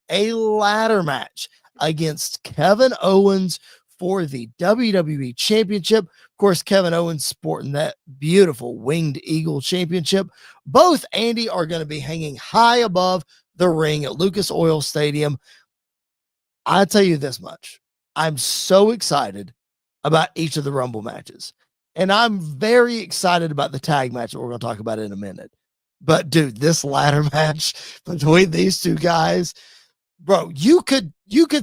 a ladder match against Kevin Owens for the WWE Championship. Of course, Kevin Owens sporting that beautiful Winged Eagle Championship. Both, Andy, are going to be hanging high above the ring at Lucas Oil Stadium. I'll tell you this much. I'm so excited about each of the Rumble matches. And I'm very excited about the tag match that we're going to talk about in a minute. But, dude, this ladder match between these two guys, bro, you could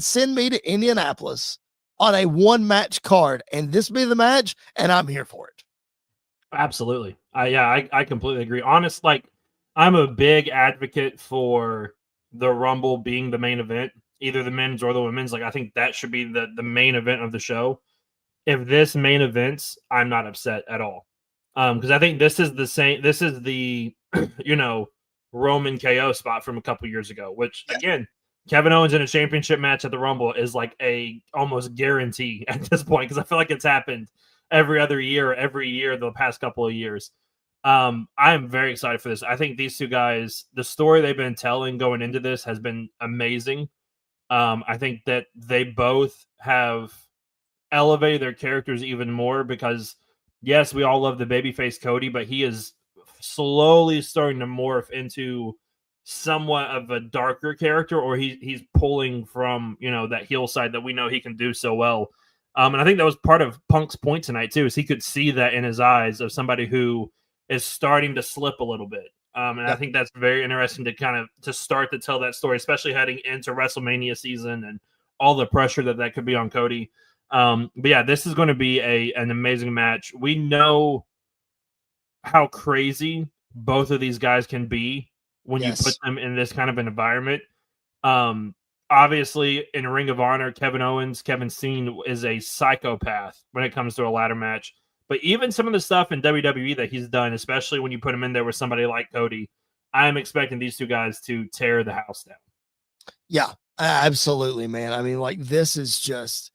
send me to Indianapolis on a one-match card, and this be the match, and I'm here for it. Absolutely. I completely agree. Honest, like, I'm a big advocate for the Rumble being the main event, either the men's or the women's. Like, I think that should be the main event of the show. If this main events, I'm not upset at all. Because I think this is the Roman KO spot from a couple years ago, which again, Kevin Owens in a championship match at the Rumble is like a almost guarantee at this point, because I feel like it's happened every year the past couple of years. I am very excited for this. I think these two guys, the story they've been telling going into this has been amazing. I think that they both have elevated their characters even more, because yes, we all love the babyface Cody, but he is slowly starting to morph into somewhat of a darker character, or he's pulling from, that heel side that we know he can do so well. And I think that was part of Punk's point tonight too, is he could see that in his eyes of somebody who is starting to slip a little bit. And I think that's very interesting to start to tell that story, especially heading into WrestleMania season and all the pressure that could be on Cody. But yeah, this is going to be an amazing match. We know how crazy both of these guys can be when you put them in this kind of an environment. Obviously, in Ring of Honor, Kevin Steen is a psychopath when it comes to a ladder match. But even some of the stuff in WWE that he's done, especially when you put him in there with somebody like Cody, I am expecting these two guys to tear the house down. Yeah, absolutely, man. I mean, like, this is just,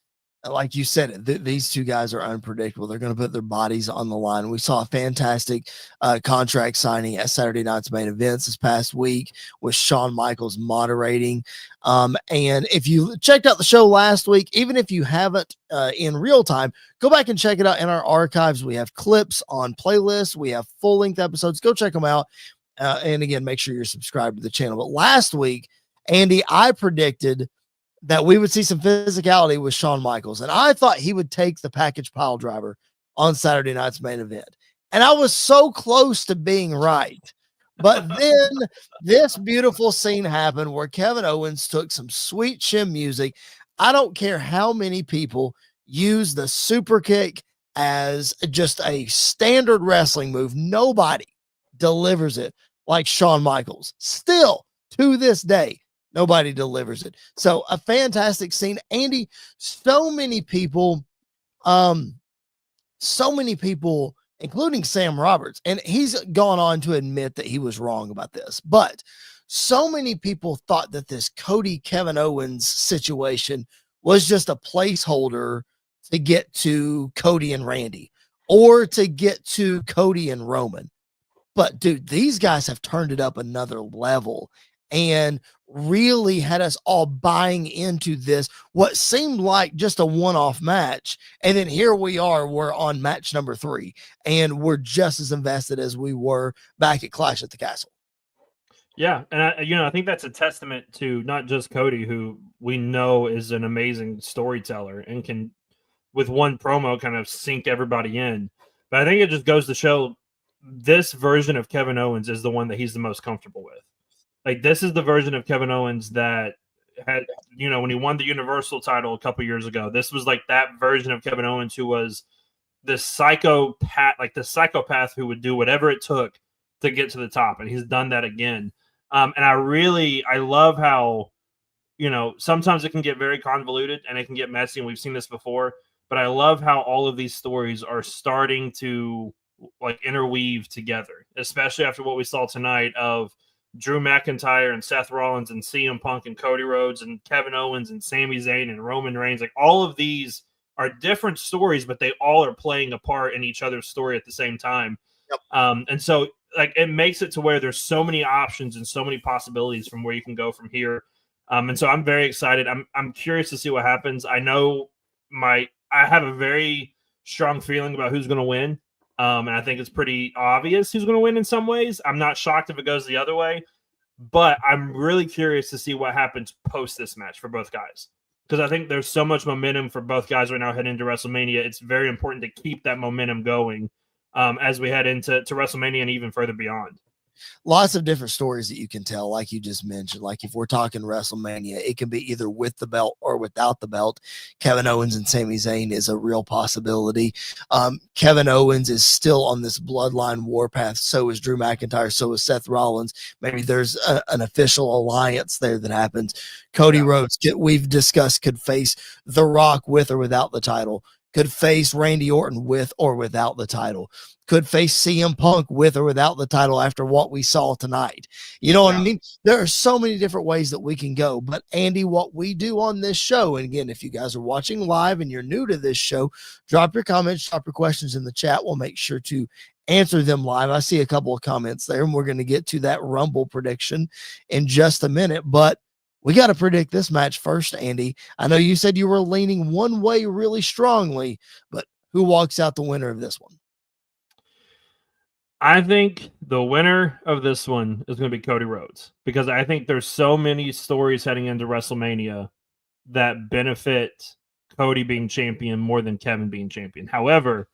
like you said, these two guys are unpredictable. They're going to put their bodies on the line. We saw a fantastic contract signing at Saturday night's main events this past week with Shawn Michaels moderating. And if you checked out the show last week, even if you haven't in real time, go back and check it out in our archives. We have clips on playlists. We have full-length episodes. Go check them out. And again, make sure you're subscribed to the channel. But last week, Andy, I predicted that we would see some physicality with Shawn Michaels. And I thought he would take the package pile driver on Saturday night's main event. And I was so close to being right. But then this beautiful scene happened where Kevin Owens took some sweet shim music. I don't care how many people use the super kick as just a standard wrestling move. Nobody delivers it like Shawn Michaels. Still, to this day, nobody delivers it. So a fantastic scene. Andy, so many people, including Sam Roberts, and he's gone on to admit that he was wrong about this, but so many people thought that this Kevin Owens situation was just a placeholder to get to Cody and Randy, or to get to Cody and Roman. But dude, these guys have turned it up another level and really had us all buying into this, what seemed like just a one-off match. And then here we are, we're on match number 3, and we're just as invested as we were back at Clash at the Castle. Yeah. And I think that's a testament to not just Cody, who we know is an amazing storyteller and can, with one promo, kind of sink everybody in. But I think it just goes to show this version of Kevin Owens is the one that he's the most comfortable with. Like, this is the version of Kevin Owens that had, when he won the Universal title a couple years ago, this was like that version of Kevin Owens who was the psychopath who would do whatever it took to get to the top. And he's done that again. And I love how, sometimes it can get very convoluted and it can get messy. And we've seen this before, but I love how all of these stories are starting to like interweave together, especially after what we saw tonight of Drew McIntyre and Seth Rollins and CM Punk and Cody Rhodes and Kevin Owens and Sami Zayn and Roman Reigns. Like, all of these are different stories, but they all are playing a part in each other's story at the same time. Yep. And so, like, it makes it to where there's so many options and so many possibilities from where you can go from here. And so I'm very excited. I'm curious to see what happens. I know I have a very strong feeling about who's going to win. And I think it's pretty obvious who's going to win in some ways. I'm not shocked if it goes the other way, but I'm really curious to see what happens post this match for both guys. Because I think there's so much momentum for both guys right now heading into WrestleMania. It's very important to keep that momentum going as we head into WrestleMania and even further beyond. Lots of different stories that you can tell, like you just mentioned. Like if we're talking WrestleMania, it can be either with the belt or without the belt. Kevin Owens and Sami Zayn is a real possibility. Kevin Owens is still on this bloodline warpath. So is Drew McIntyre. So is Seth Rollins. Maybe there's an official alliance there that happens. Cody Rhodes, we've discussed, could face The Rock with or without the title. Could face Randy Orton with or without the title. Could face CM Punk with or without the title after what we saw tonight. You know what I mean? There are so many different ways that we can go. But Andy, what we do on this show, and again, if you guys are watching live and you're new to this show, drop your comments, drop your questions in the chat. We'll make sure to answer them live. I see a couple of comments there, and we're going to get to that Rumble prediction in just a minute. But we got to predict this match first, Andy. I know you said you were leaning one way really strongly, but who walks out the winner of this one? I think the winner of this one is going to be Cody Rhodes, because I think there's so many stories heading into WrestleMania that benefit Cody being champion more than Kevin being champion. However,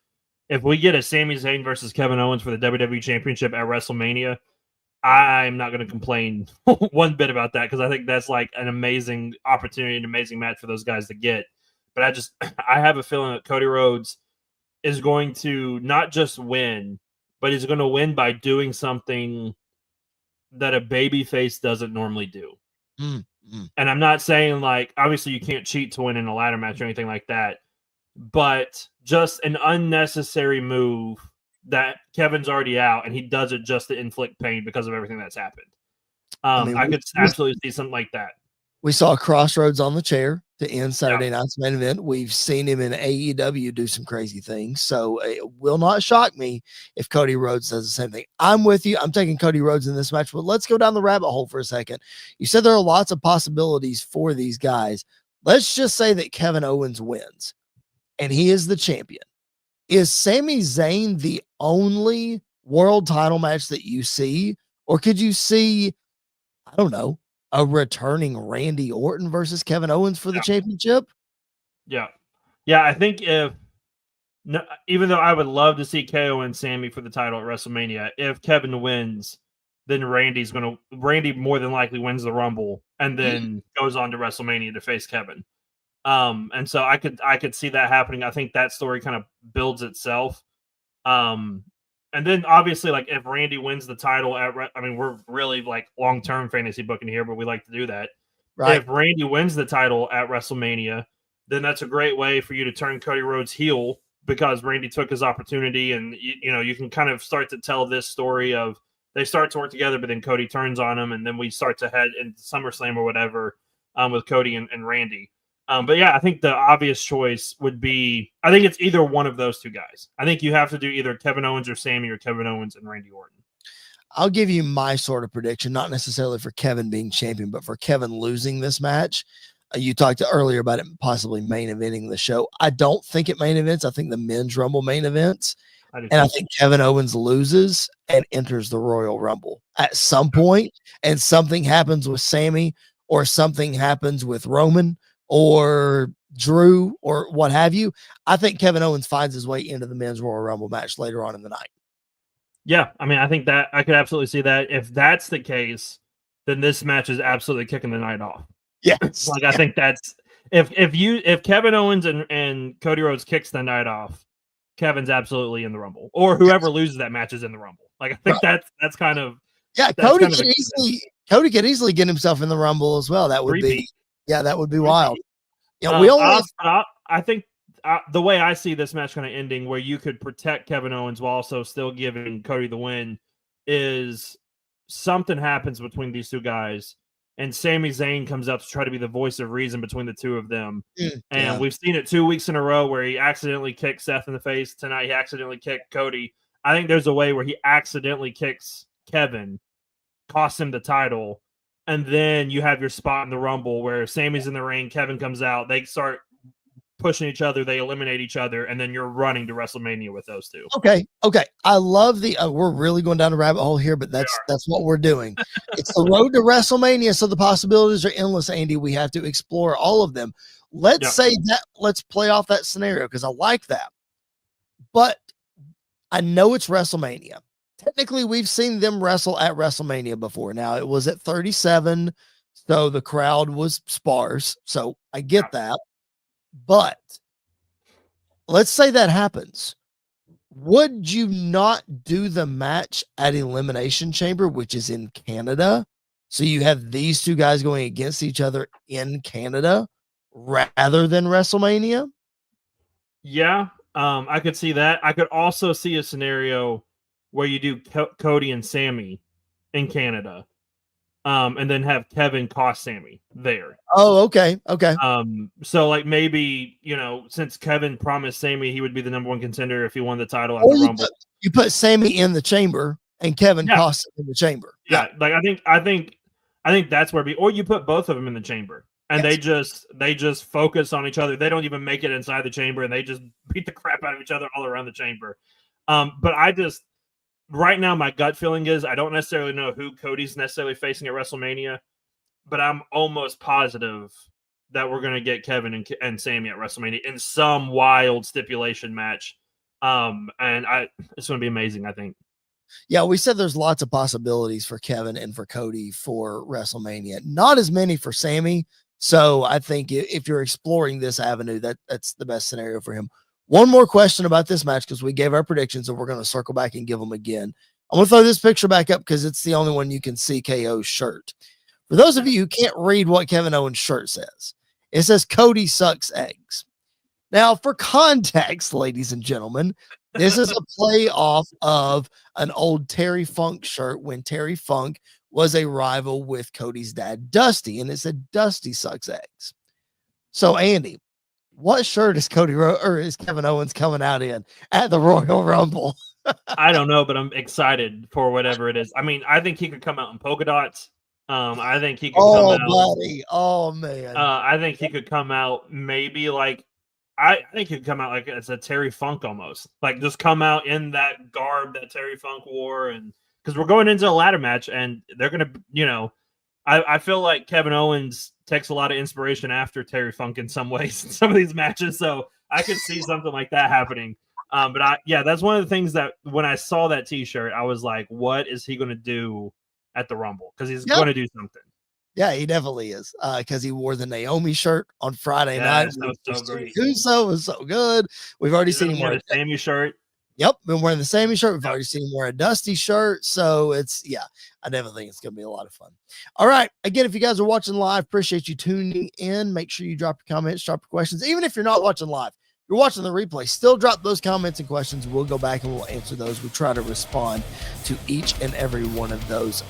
if we get a Sami Zayn versus Kevin Owens for the WWE Championship at WrestleMania, I'm not going to complain one bit about that, because I think that's like an amazing opportunity, an amazing match for those guys to get. But I have a feeling that Cody Rhodes is going to not just win, but he's going to win by doing something that a babyface doesn't normally do. And I'm not saying, like, obviously you can't cheat to win in a ladder match or anything like that, but just an unnecessary move that Kevin's already out, and he does it just to inflict pain because of everything that's happened. I could absolutely see something like that. We saw Crossroads on the chair to end Saturday night's main event. We've seen him in AEW do some crazy things. So it will not shock me if Cody Rhodes does the same thing. I'm with you. I'm taking Cody Rhodes in this match, but let's go down the rabbit hole for a second. You said there are lots of possibilities for these guys. Let's just say that Kevin Owens wins and he is the champion. Is Sami Zayn the only world title match that you see? Or could you see, I don't know, a returning Randy Orton versus Kevin Owens for the championship? Yeah. I think even though I would love to see KO and Sammy for the title at WrestleMania, if Kevin wins, then Randy more than likely wins the Rumble and then goes on to WrestleMania to face Kevin. And so I could see that happening. I think that story kind of builds itself. And then obviously, like, if Randy wins the title we're really like long-term fantasy booking here, but we like to do that. Right. If Randy wins the title at WrestleMania, then that's a great way for you to turn Cody Rhodes heel, because Randy took his opportunity, and you can kind of start to tell this story of they start to work together, but then Cody turns on him, and then we start to head into SummerSlam or whatever with Cody and Randy. But yeah, I think the obvious choice would be, I think it's either one of those two guys. I think you have to do either Kevin Owens or Sammy, or Kevin Owens and Randy Orton. I'll give you my sort of prediction, not necessarily for Kevin being champion, but for Kevin losing this match. You talked earlier about it possibly main eventing the show. I don't think it main events. I think the men's Rumble main events. I think Kevin Owens loses and enters the Royal Rumble at some point, and something happens with Sammy, or something happens with Roman or Drew or what have you. I think Kevin Owens finds his way into the men's Royal Rumble match later on in the night. Yeah, I think that I could absolutely see that. If that's the case, then this match is absolutely kicking the night off. Yes. I think that's if Kevin Owens and Cody Rhodes kicks the night off, Kevin's absolutely in the Rumble, or whoever loses that match is in the Rumble. Like, I think that's kind of Cody could easily get himself in the Rumble as well. That would be wild. Yeah, I think the way I see this match kind of ending, where you could protect Kevin Owens while also still giving Cody the win, is something happens between these two guys, and Sami Zayn comes out to try to be the voice of reason between the two of them. And we've seen it 2 weeks in a row where he accidentally kicked Seth in the face. Tonight, he accidentally kicked Cody. I think there's a way where he accidentally kicks Kevin, costs him the title, and then you have your spot in the Rumble where Sammy's in the ring, Kevin comes out, they start pushing each other, they eliminate each other, and then you're running to WrestleMania with those two. Okay. I love the we're really going down a rabbit hole here, but that's what we're doing. It's the road to WrestleMania, so the possibilities are endless, Andy. We have to explore all of them. Let's say that, let's play off that scenario because I like that. But I know it's WrestleMania. Technically, we've seen them wrestle at WrestleMania before. Now, it was at 37, so the crowd was sparse. So I get that. But let's say that happens. Would you not do the match at Elimination Chamber, which is in Canada? So you have these two guys going against each other in Canada rather than WrestleMania? Yeah, I could see that. I could also see a scenario where you do Cody and Sammy in Canada, and then have Kevin cost Sammy there. Oh, okay. So like maybe, since Kevin promised Sammy he would be the number one contender if he won the title at the Rumble. You put Sammy in the chamber and Kevin costs him in the chamber. Yeah. Like I think that's where or you put both of them in the chamber and they just focus on each other. They don't even make it inside the chamber and they just beat the crap out of each other all around the chamber. But right now, my gut feeling is I don't necessarily know who Cody's necessarily facing at WrestleMania, but I'm almost positive that we're going to get Kevin and Sammy at WrestleMania in some wild stipulation match. And it's going to be amazing, I think. Yeah, we said there's lots of possibilities for Kevin and for Cody for WrestleMania. Not as many for Sammy. So I think if you're exploring this avenue, that's the best scenario for him. One more question about this match because we gave our predictions and we're going to circle back and give them again. I'm going to throw this picture back up because it's the only one you can see KO's shirt. For those of you who can't read what Kevin Owens' shirt says, it says Cody sucks eggs. Now, for context, ladies and gentlemen, this is a play off of an old Terry Funk shirt when Terry Funk was a rival with Cody's dad, Dusty, and it said Dusty sucks eggs. So, Andy, what shirt is is Kevin Owens coming out in at the Royal Rumble? I don't know, but I'm excited for whatever it is. I mean, I think he could come out in polka dots. I think he could come out. Buddy. Oh, man. I think he could come out maybe like I think he could come out like it's a Terry Funk almost. Like just come out in that garb that Terry Funk wore, and because we're going into a ladder match and they're gonna, I feel like Kevin Owens takes a lot of inspiration after Terry Funk in some ways in some of these matches. So I could see something like that happening. But that's one of the things that when I saw that t-shirt, I was like, what is he going to do at the Rumble? Because he's going to do something. Yeah, he definitely is. Because he wore the Naomi shirt on Friday night. That was so great. Uso was so good. We've already seen him wear the Sammy shirt. Yep, been wearing the Sammy shirt. We've already seen him wear a Dusty shirt. So I definitely think it's going to be a lot of fun. All right. Again, if you guys are watching live, appreciate you tuning in. Make sure you drop your comments, drop your questions. Even if you're not watching live, you're watching the replay, still drop those comments and questions. We'll go back and we'll answer those. We try to respond to each and every one of those